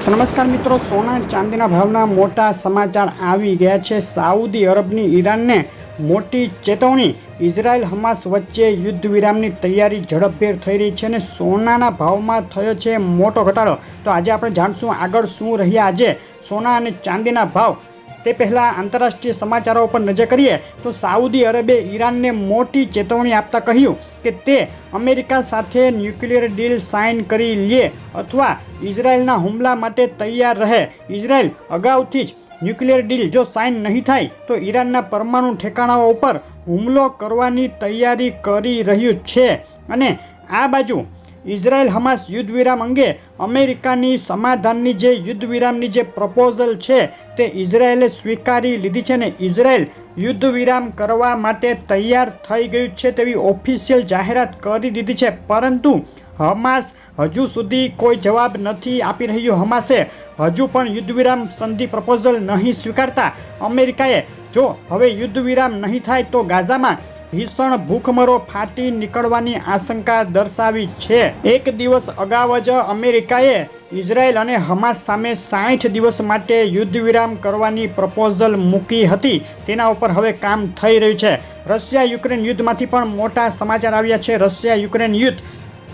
તો નમસ્કાર મિત્રો, સોના ચાંદીના ભાવના મોટા સમાચાર આવી ગયા છે। સાઉદી અરબની ઈરાનને મોટી ચેતવણી। ઇઝરાયલ હમાસ વચ્ચે યુદ્ધ વિરામની તૈયારી ઝડપભેર થઈ રહી છે અને સોનાના ભાવમાં થયો છે મોટો ઘટાડો। તો આજે આપણે જાણશું આગળ શું રહ્યા આજે સોના અને ચાંદીના ભાવ। તે પહેલાં આંતરરાષ્ટ્રીય સમાચારો પર નજર કરીએ તો સાઉદી અરબે ઈરાનને મોટી ચેતવણી આપતા કહ્યું કે તે અમેરિકા સાથે ન્યુક્લિયર ડીલ સાઇન કરી લે અથવા ઇઝરાયલના હુમલા માટે તૈયાર રહે। ઇઝરાયલ અગાઉથી જ ન્યુક્લિયર ડીલ જો સાઇન નહીં થાય તો ઈરાનના પરમાણુ ઠેકાણાઓ ઉપર હુમલો કરવાની તૈયારી કરી રહ્યું છે અને આ બાજુ ઇઝરાયલ હમાસ યુદ્ધ વિરામ અંગે અમેરિકાની સમાધાનની જે યુદ્ધ વિરામની જે પ્રપોઝલ છે તે ઇઝરાયેલે સ્વીકારી લીધી છે અને ઇઝરાયલ યુદ્ધ વિરામ કરવા માટે તૈયાર થઈ ગયું છે તેવી ઓફિશિયલ જાહેરાત કરી દીધી છે। પરંતુ હમાસ હજુ સુધી કોઈ જવાબ નથી આપી રહ્યું। હમાસે હજુ પણ યુદ્ધ વિરામ સંધિ પ્રપોઝલ નહીં સ્વીકારતા અમેરિકાએ જો હવે યુદ્ધ વિરામ નહીં થાય તો ગાઝામાં ભીષણ ભૂખમરો ફાટી નીકળવાની આશંકા દર્શાવી છે। એક દિવસ અગાઉ જ અમેરિકાએ ઇઝરાયલ અને હમાસ સામે 60 દિવસ માટે યુદ્ધ વિરામ કરવાની પ્રપોઝલ મૂકી હતી। તેના ઉપર હવે કામ થઈ રહ્યું છે। રશિયા યુક્રેન યુદ્ધમાંથી પણ મોટા સમાચાર આવ્યા છે। રશિયા યુક્રેન યુદ્ધ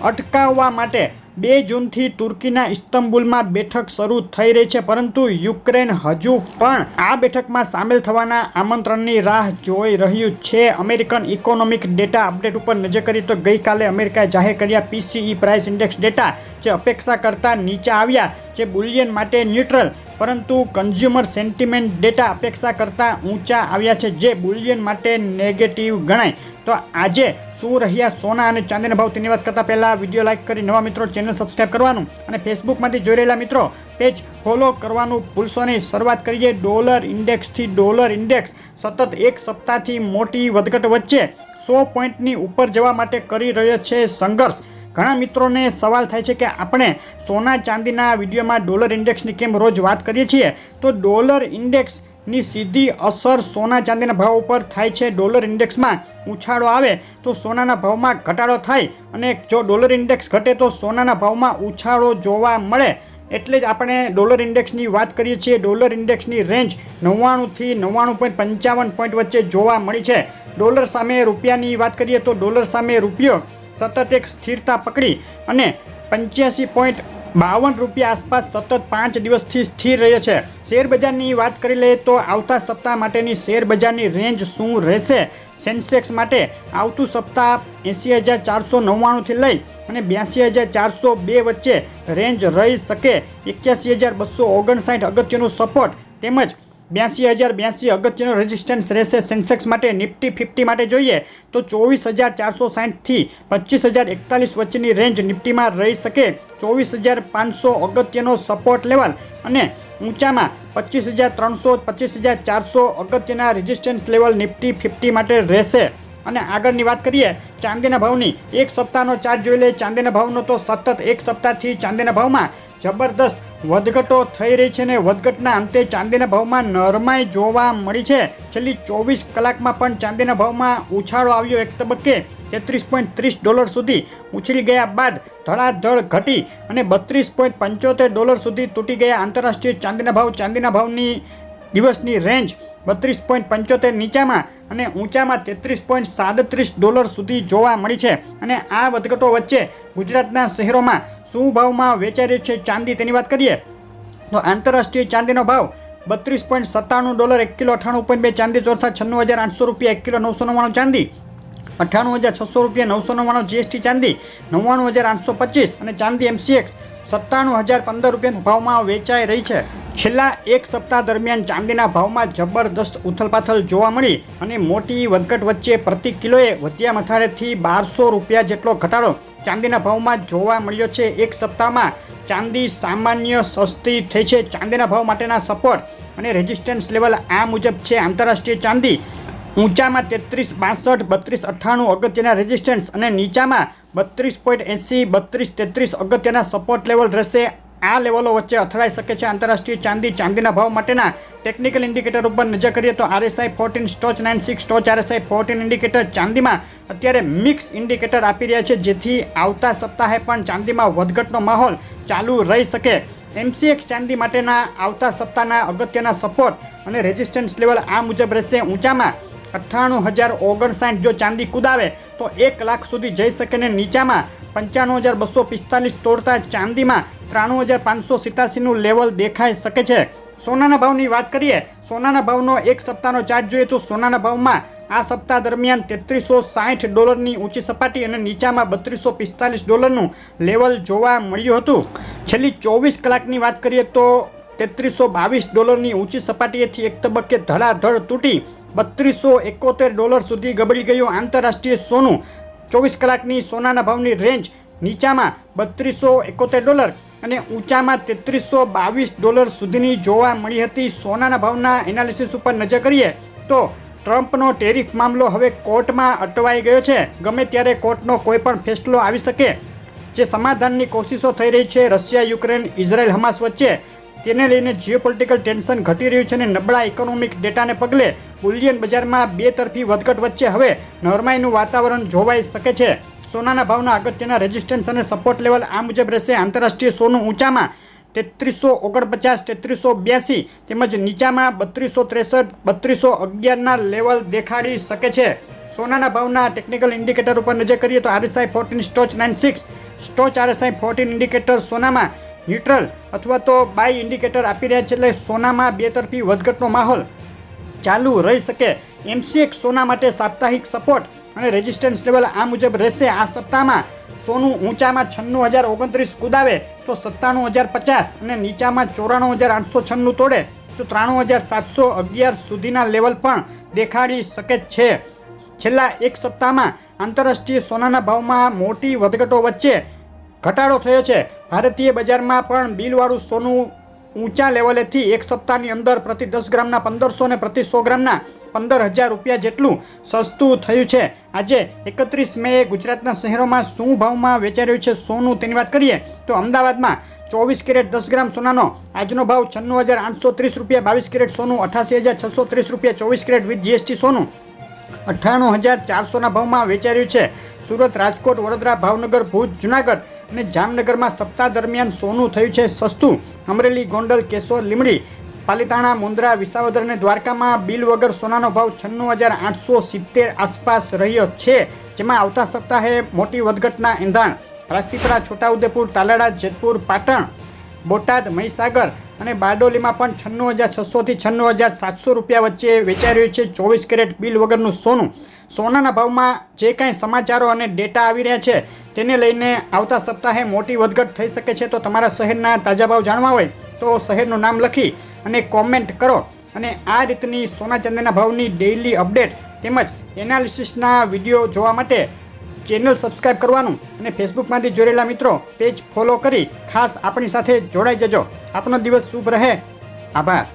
અટકાવવા માટે 2 જૂનથી તુર્કીના ઇસ્તંબુલમાં બેઠક શરૂ થઈ રહી છે, પરંતુ યુક્રેન હજુ પણ આ બેઠકમાં સામેલ થવાના આમંત્રણની રાહ જોઈ રહ્યું છે। અમેરિકન ઇકોનોમિક ડેટા અપડેટ ઉપર નજર કરીએ તો ગઈકાલે અમેરિકાએ જાહેર કર્યા PCE પ્રાઇસ ઇન્ડેક્સ ડેટા જે અપેક્ષા કરતાં નીચા આવ્યા, જે બુલિયન માટે ન્યુટ્રલ, પરંતુ કન્ઝ્યુમર સેન્ટિમેન્ટ ડેટા અપેક્ષા કરતાં ઊંચા આવ્યા છે, જે બુલિયન માટે નેગેટિવ ગણાય। તો આજે શું રહ્યા સોના અને ચાંદીના ભાવ તેની વાત કરતાં પહેલાં વિડીયો લાઇક કરી નવા મિત્રો ચેનલ સબસ્ક્રાઈબ કરવાનું અને ફેસબુકમાંથી જોઈ રહેલા મિત્રો પેજ ફોલો કરવાનું ભૂલશો નહીં। શરૂઆત કરીએ ડોલર ઇન્ડેક્સથી। ડોલર ઇન્ડેક્સ સતત એક સપ્તાહથી મોટી વધઘટ વચ્ચે 100 પોઈન્ટની ઉપર જવા માટે કરી રહ્યો છે સંઘર્ષ। ઘણા મિત્રોને સવાલ થાય છે કે આપણે સોના ચાંદીના વિડીયોમાં ડોલર ઇન્ડેક્સની કેમ રોજ વાત કરીએ છીએ, તો ડોલર ઇન્ડેક્સની સીધી અસર સોના ચાંદીના ભાવ ઉપર થાય છે। ડોલર ઇન્ડેક્સમાં ઉછાળો આવે તો સોનાના ભાવમાં ઘટાડો થાય અને જો ડોલર ઇન્ડેક્સ ઘટે તો સોનાના ભાવમાં ઉછાળો જોવા મળે। એટલે જ આપણે ડોલર ઇન્ડેક્સની વાત કરીએ છીએ। ડોલર ઇન્ડેક્સની રેન્જ 99 થી 99.55 પોઈન્ટ વચ્ચે જોવા મળી છે। ડોલર સામે રૂપિયાની વાત કરીએ તો ડોલર સામે રૂપિયો સતત એક સ્થિરતા પકડી અને 85.52 રૂપિયા આસપાસ સતત 5 દિવસથી સ્થિર રહ્યો છે। શેર બજારની વાત કરી લઈએ તો આવતા સપ્તાહ માટેની શેર બજારની રેન્જ શું રહેશે? સેન્સેક્સ માટે આવતું સપ્તાહ 80,499 થી લઈ અને 82,402 વચ્ચે રેન્જ રહી શકે। 81,259 અગત્યનું સપોર્ટ તેમજ 82,082 અગત્યનો રેઝિસ્ટન્સ રહેશે સેન્સેક્સ માટે। નિફ્ટી 50 માટે જોઈએ તો 24,460 થી 25,041 વચ્ચેની રેન્જ નિફ્ટીમાં રહી શકે। 24,500 અગત્યનો સપોર્ટ લેવલ અને ઊંચામાં 25,300 25,400 અગત્યના રેઝિસ્ટન્સ લેવલ નિફ્ટી 50 માટે રહેશે। અને આગળની વાત કરીએ ચાંદીના ભાવની, એક સપ્તાહનો ચાર્ટ જોઈ લે ચાંદીના ભાવનો તો સતત એક સપ્તાહથી ચાંદીના ભાવમાં જબરદસ્ત વધઘટો થઈ રહી છે અને વધઘટના અંતે ચાંદીના ભાવમાં નરમાઈ જોવા મળી છે। છેલ્લી 24 કલાકમાં પણ ચાંદીના ભાવમાં ઉછાળો આવ્યો। એક તબક્કે $33.30 સુધી ઉછળી ગયા બાદ ધડાધડ ઘટી અને $32.75 સુધી તૂટી ગયા। આંતરરાષ્ટ્રીય ચાંદીના ભાવ, ચાંદીના ભાવની દિવસની રેન્જ 32.75 નીચામાં અને ઊંચામાં $33.37 સુધી જોવા મળી છે। અને આ વધઘટો વચ્ચે ગુજરાતના શહેરોમાં શું ભાવમાં વેચાઈ રહ્યું છે ચાંદી તેની વાત કરીએ તો આંતરરાષ્ટ્રીય ચાંદીનો ભાવ $32.97 1 કિલો, 98.2 ચાંદી, ચોરસા 96,800 રૂપિયા 1 કિલો, 999 ચાંદી, 98,600 રૂપિયા 999 GST ચાંદી, 99,825 અને ચાંદી MCX 97,015 રૂપિયાના ભાવમાં વેચાઈ રહી છે। છેલ્લા એક સપ્તાહ દરમિયાન ચાંદીના ભાવમાં જબરદસ્ત ઉથલપાથલ જોવા મળી અને મોટી વધઘટ વચ્ચે પ્રતિ કિલોએ વધ્યા મથાળેથી 1200 રૂપિયા જેટલો ઘટાડો ચાંદીના ભાવમાં જોવા મળ્યો છે। એક સપ્તાહમાં ચાંદી સામાન્ય સસ્તી થઈ છે। ચાંદીના ભાવ માટેના સપોર્ટ અને રેઝિસ્ટન્સ લેવલ આ મુજબ છે। આંતરરાષ્ટ્રીય ચાંદી ઊંચામાં 33.62 32.98 અગત્યના રેઝિસ્ટન્સ અને નીચામાં 32.80 32.33 અગત્યના સપોર્ટ લેવલ રહેશે। આ લેવલો વચ્ચે અથડાઈ શકે છે. આંતરરાષ્ટ્રીય ચાંદીના ભાવ માટેના ટેકનિકલ ઇન્ડિકેટર ઉપર નજર કરીએ તો RSI 14 stoch 96 stoch RSI 14 indicator ચાંદીમાં અત્યારે મિક્સ ઇન્ડિકેટર આપી રહ્યા છે, જેથી આવતા સપ્તાહે પણ ચાંદીમાં વધઘટનો માહોલ ચાલુ રહી શકે. MCX ચાંદી માટેના આવતા સપ્તાહના અગત્યના સપોર્ટ અને રેઝિસ્ટન્સ લેવલ આ મુજબ રહેશે. ઊંચામાં 98,059 જો ચાંદી કુદાવે તો 1 લાખ સુધી જઈ શકે ને નીચામાં 95,245 તોડતા ચાંદીમાં 93,587નું લેવલ દેખાઈ શકે છે. સોનાના ભાવની વાત કરીએ, સોનાના ભાવનો એક સપ્તાહનો ચાર્ટ જોઈએ તો સોનાના ભાવમાં આ સપ્તાહ દરમિયાન $3360 ઊંચી સપાટી અને નીચામાં $3245 લેવલ જોવા મળ્યું હતું. છેલ્લી 24 કલાકની વાત કરીએ તો $3322 ઊંચી સપાટીએથી એક તબક્કે ધડાધડ તૂટી $3271 સુધી ગબડી ગયું આંતરરાષ્ટ્રીય સોનું. 24 કલાકની સોનાના ભાવની રેન્જ નીચામાં $3271 અને ઊંચામાં $3322 સુધીની જોવા મળી હતી. સોનાના ભાવના એનાલિસિસ ઉપર નજર કરીએ તો ટ્રમ્પનો ટેરિફ મામલો હવે કોર્ટમાં અટવાઈ ગયો છે. ગમે ત્યારે કોર્ટનો કોઈ પણ ફેસલો આવી શકે. જે સમાધાનની કોશિશો થઈ રહી છે રશિયા, યુક્રેન, ઇઝરાયલ, હમાસ વચ્ચે, તેને લઈને જીઓપોલિટિકલ ટેન્શન ઘટી રહ્યું છે અને નબળા ઇકોનોમિક ડેટાને પગલે બુલિયન બજારમાં બે તરફી વધઘટ વચ્ચે હવે નરમાઈનું વાતાવરણ જોવાઈ શકે છે. સોનાના ભાવના અગત્યના રેઝિસ્ટન્સ અને સપોર્ટ લેવલ આ મુજબ રહેશે. આંતરરાષ્ટ્રીય સોનું ઊંચામાં 3349, 3382 તેમજ નીચામાં 3263, 3211ના લેવલ દેખાડી શકે છે. સોનાના ભાવના ટેકનિકલ ઇન્ડિકેટર ઉપર નજર કરીએ તો RSI 14 stoch 96 stoch RSI 14 indicator સોનામાં ન્યુટ્રલ અથવા તો બાય ઇન્ડિકેટર આપી રહ્યા છે, એટલે સોનામાં બે તરફી વધઘટનો માહોલ ચાલુ રહી શકે. MCX સોના માટે સાપ્તાહિક સપોર્ટ અને રેઝિસ્ટન્સ લેવલ આ મુજબ રહેશે. આ સપ્તાહમાં સોનું ઊંચામાં 96,029 કુદાવે તો 97,050 અને નીચામાં 94,896 તોડે તો 93,711 સુધીના લેવલ પણ દેખાડી શકે છે. છેલ્લા એક સપ્તાહમાં આંતરરાષ્ટ્રીય સોનાના ભાવમાં મોટી વધઘટો વચ્ચે ઘટાડો થયો છે. ભારતીય બજારમાં પણ બિલવાળું સોનું ઊંચા લેવલેથી એક સપ્તાહની અંદર પ્રતિ 10 ગ્રામના 1500 અને પ્રતિ 100 ગ્રામના 15,000 રૂપિયા જેટલું સસ્તું થયું છે. આજે 31 મેએ ગુજરાતના શહેરોમાં શું ભાવમાં વેચાઈ રહ્યું છે સોનું તેની વાત કરીએ તો અમદાવાદમાં 24 કેરેટ 10 ગ્રામ સોનાનો આજનો ભાવ 96,830 રૂપિયા, 22 કેરેટ સોનું 88,630 રૂપિયા, 24 કેરેટ વિથ GST સોનું 98,400ના ભાવમાં વેચાઈ રહ્યું છે. સુરત, રાજકોટ, વડોદરા, ભાવનગર, ભુજ, જુનાગઢ અને જામનગરમાં સપ્તાહ દરમિયાન સોનું થયું છે સસ્તું. અમરેલી, ગોંડલ, કેશોદ, લીંબડી, પાલીતાણા, મુન્દ્રા, વિસાવદર અને દ્વારકામાં બિલ વગર સોનાનો ભાવ 96,870 આસપાસ રહ્યો છે, જેમાં આવતા સપ્તાહે મોટી વધઘટના એંધાણ. રાજપીપળા, છોટાઉદેપુર, તાલાળા, જેતપુર, પાટણ, બોટાદ, મહીસાગર અને બારડોલીમાં પણ 96,600થી 96,700 રૂપિયા વચ્ચે વેચાઈ રહ્યું છે 24 કેરેટ બિલ વગરનું સોનું. સોનાના ભાવમાં જે કાંઈ સમાચારો અને ડેટા આવી રહ્યા છે તેને લઈને આવતા સપ્તાહે મોટી વધઘટ થઈ શકે છે. તો તમારા શહેરના તાજા ભાવ જાણવા હોય તો શહેરનું નામ લખી અને કોમેન્ટ કરો. અને આ રીતની સોના ચાંદીના ભાવની ડેઇલી અપડેટ તેમજ એનાલિસિસના વિડીયો જોવા માટે ચેનલ સબસ્ક્રાઈબ કરવાનું અને ફેસબુકમાંથી જોડેલા મિત્રો પેજ ફોલો કરી ખાસ આપણી સાથે જોડાઈ જજો. આપનો દિવસ શુભ રહે. આભાર.